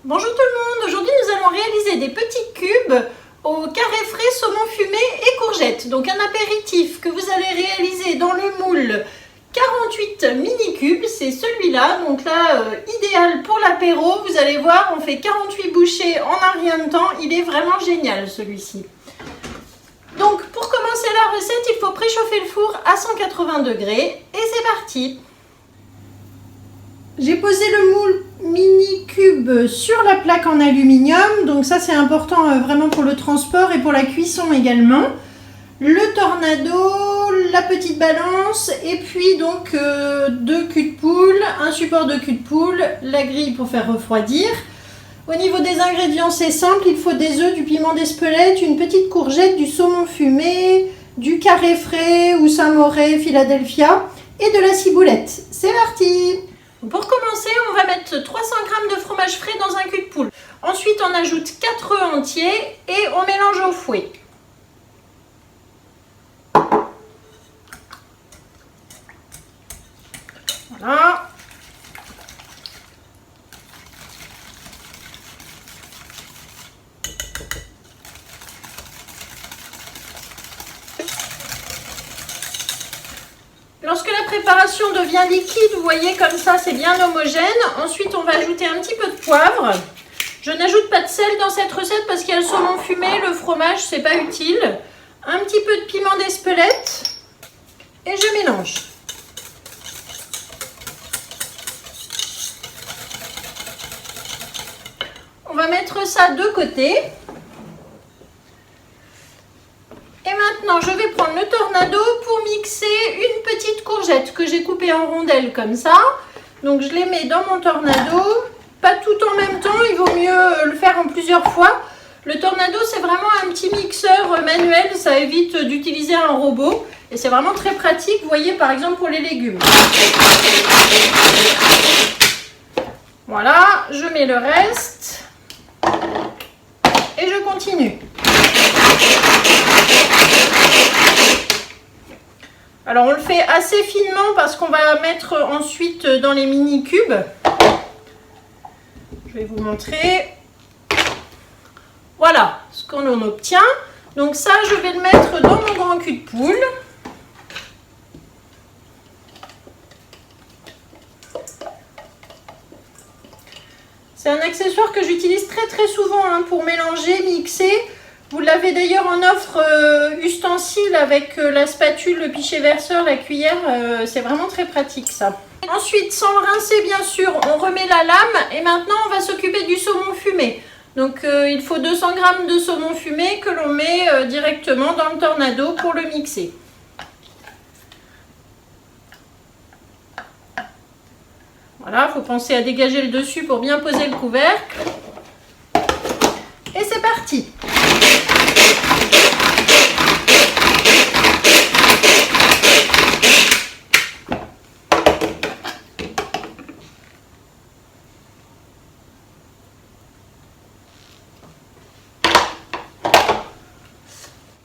Bonjour tout le monde, aujourd'hui nous allons réaliser des petits cubes au carré frais, saumon fumé et courgettes. Donc un apéritif que vous allez réaliser dans le moule 48 mini cubes, c'est celui-là. Donc là, idéal pour l'apéro, vous allez voir, on fait 48 bouchées en un rien de temps, il est vraiment génial celui-ci. Donc pour commencer la recette, il faut préchauffer le four à 180 degrés et c'est parti. J'ai posé le moule mini cube sur la plaque en aluminium, donc ça c'est important vraiment pour le transport et pour la cuisson également. Le tornado, la petite balance et puis donc deux culs de poule, un support de cul de poule, la grille pour faire refroidir. Au niveau des ingrédients c'est simple, il faut des œufs, du piment d'Espelette, une petite courgette, du saumon fumé, du carré frais ou Saint-Moré, Philadelphia et de la ciboulette. C'est parti! Pour commencer, on va mettre 300 g de fromage frais dans un cul de poule. Ensuite, on ajoute 4 œufs entiers et on mélange au fouet. Voilà. Lorsque la préparation devient liquide, vous voyez comme ça, c'est bien homogène. Ensuite, on va ajouter un petit peu de poivre. Je n'ajoute pas de sel dans cette recette parce qu'il y a le saumon fumé, le fromage, c'est pas utile. Un petit peu de piment d'Espelette et je mélange. On va mettre ça de côté. Et maintenant, je vais prendre le tornado pour mixer une petite courgette que j'ai coupée en rondelles comme ça. Donc, je les mets dans mon tornado. Pas tout en même temps, il vaut mieux le faire en plusieurs fois. Le tornado, c'est vraiment un petit mixeur manuel. Ça évite d'utiliser un robot. Et c'est vraiment très pratique, vous voyez, par exemple, pour les légumes. Voilà, je mets le reste. Et je continue. Alors on le fait assez finement parce qu'on va mettre ensuite dans les mini cubes. Je vais vous montrer. Voilà ce qu'on en obtient. Donc ça, je vais le mettre dans mon grand cul de poule. C'est un accessoire que j'utilise très souvent pour mélanger, mixer. Vous l'avez d'ailleurs en offre ustensile avec la spatule, le pichet verseur, la cuillère. C'est vraiment très pratique ça. Ensuite, sans le rincer bien sûr, on remet la lame et maintenant on va s'occuper du saumon fumé. Donc il faut 200 g de saumon fumé que l'on met directement dans le tornado pour le mixer. Voilà, il faut penser à dégager le dessus pour bien poser le couvercle. Et c'est parti!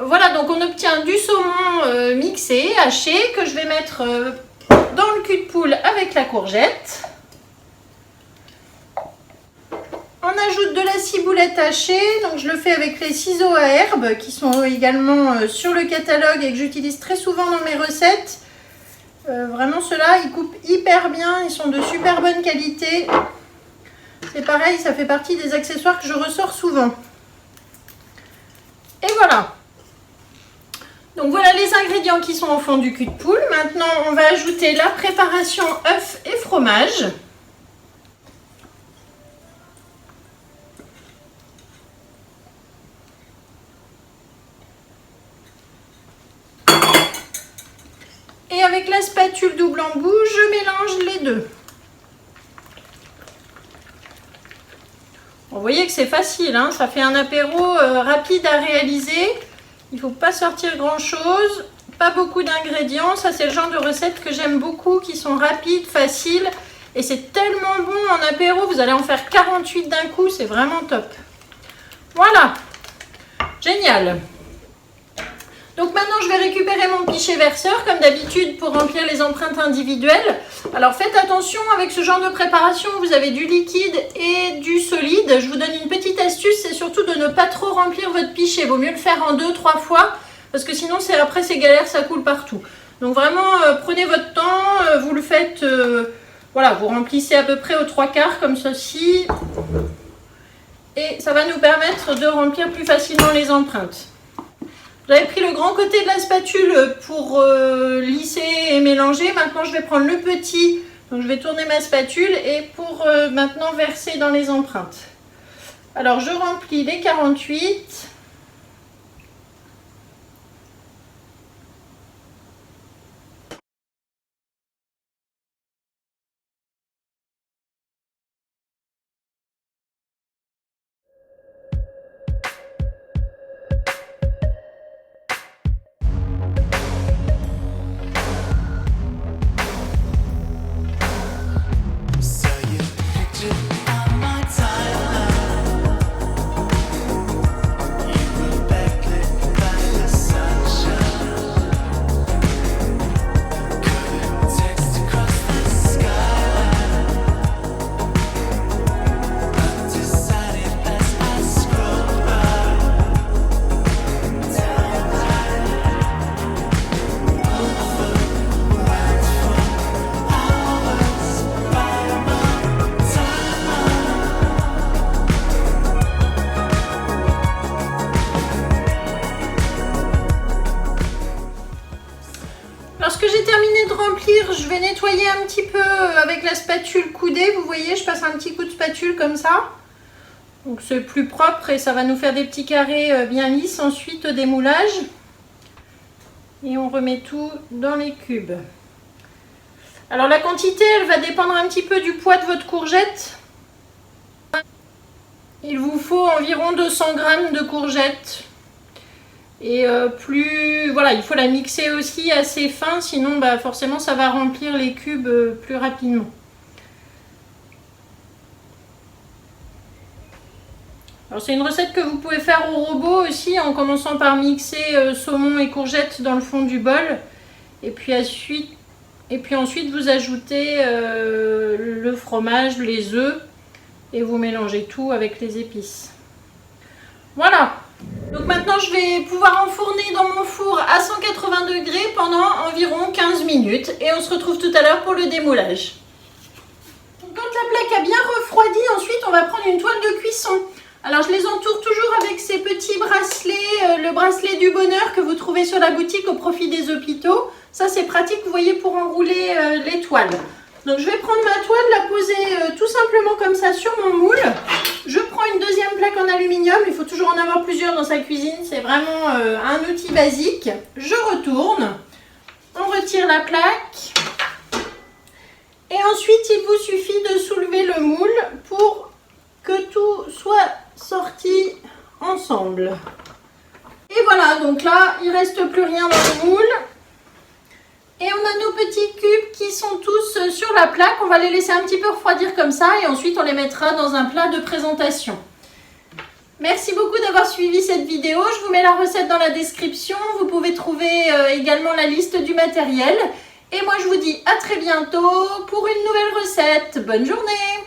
Voilà, donc on obtient du saumon mixé, haché, que je vais mettre dans le cul de poule avec la courgette. On ajoute de la ciboulette hachée, donc je le fais avec les ciseaux à herbe qui sont également sur le catalogue et que j'utilise très souvent dans mes recettes. Vraiment ceux-là, ils coupent hyper bien, ils sont de super bonne qualité. C'est pareil, ça fait partie des accessoires que je ressors souvent. Et voilà. Donc voilà les ingrédients qui sont au fond du cul de poule. Maintenant, on va ajouter la préparation œufs et fromage. Et avec la spatule double embout, je mélange les deux. Vous voyez que c'est facile, hein, ça fait un apéro rapide à réaliser. Il ne faut pas sortir grand chose, pas beaucoup d'ingrédients. Ça c'est le genre de recettes que j'aime beaucoup, qui sont rapides, faciles. Et c'est tellement bon en apéro, vous allez en faire 48 d'un coup, c'est vraiment top. Voilà, génial. Donc maintenant je vais récupérer mon pichet verseur comme d'habitude pour remplir les empreintes individuelles. Alors faites attention avec ce genre de préparation, vous avez du liquide et du solide. rapide, je vous donne une petite astuce, c'est surtout de ne pas trop remplir votre pichet. Il vaut mieux le faire en 2-3 fois, parce que sinon après c'est galère, ça coule partout. Donc vraiment, prenez votre temps, vous le faites, voilà, vous remplissez à peu près aux 3/4 comme ceci. Et ça va nous permettre de remplir plus facilement les empreintes. J'avais pris le grand côté de la spatule pour lisser et mélanger. Maintenant, je vais prendre le petit. Donc, je vais tourner ma spatule et pour maintenant verser dans les empreintes. Alors, je remplis les 48. Lorsque j'ai terminé de remplir, je vais nettoyer un petit peu avec la spatule coudée. Vous voyez, je passe un petit coup de spatule comme ça. Donc c'est plus propre et ça va nous faire des petits carrés bien lisses ensuite au démoulage. Et on remet tout dans les cubes. Alors la quantité, elle va dépendre un petit peu du poids de votre courgette. Il vous faut environ 200 g de courgettes. Et voilà, il faut la mixer aussi assez fin, sinon forcément ça va remplir les cubes plus rapidement. Alors c'est une recette que vous pouvez faire au robot aussi, en commençant par mixer saumon et courgettes dans le fond du bol. Et puis ensuite vous ajoutez le fromage, les œufs, et vous mélangez tout avec les épices. Voilà! Donc maintenant je vais pouvoir enfourner dans mon four à 180 degrés pendant environ 15 minutes et on se retrouve tout à l'heure pour le démoulage. Quand la plaque a bien refroidi, ensuite on va prendre une toile de cuisson. Alors je les entoure toujours avec ces petits bracelets, le bracelet du bonheur que vous trouvez sur la boutique au profit des hôpitaux. Ça c'est pratique, vous voyez, pour enrouler les toiles. Donc je vais prendre ma toile, la poser tout simplement comme ça sur mon moule. Je prends une deuxième plaque en aluminium, il faut toujours en avoir plusieurs dans sa cuisine, c'est vraiment un outil basique. Je retourne, on retire la plaque et ensuite il vous suffit de soulever le moule pour que tout soit sorti ensemble. Et voilà, donc là il ne reste plus rien dans le moule. Et on a nos petits cubes qui sont tous sur la plaque. On va les laisser un petit peu refroidir comme ça et ensuite on les mettra dans un plat de présentation. Merci beaucoup d'avoir suivi cette vidéo. Je vous mets la recette dans la description. Vous pouvez trouver également la liste du matériel. Et moi je vous dis à très bientôt pour une nouvelle recette. Bonne journée!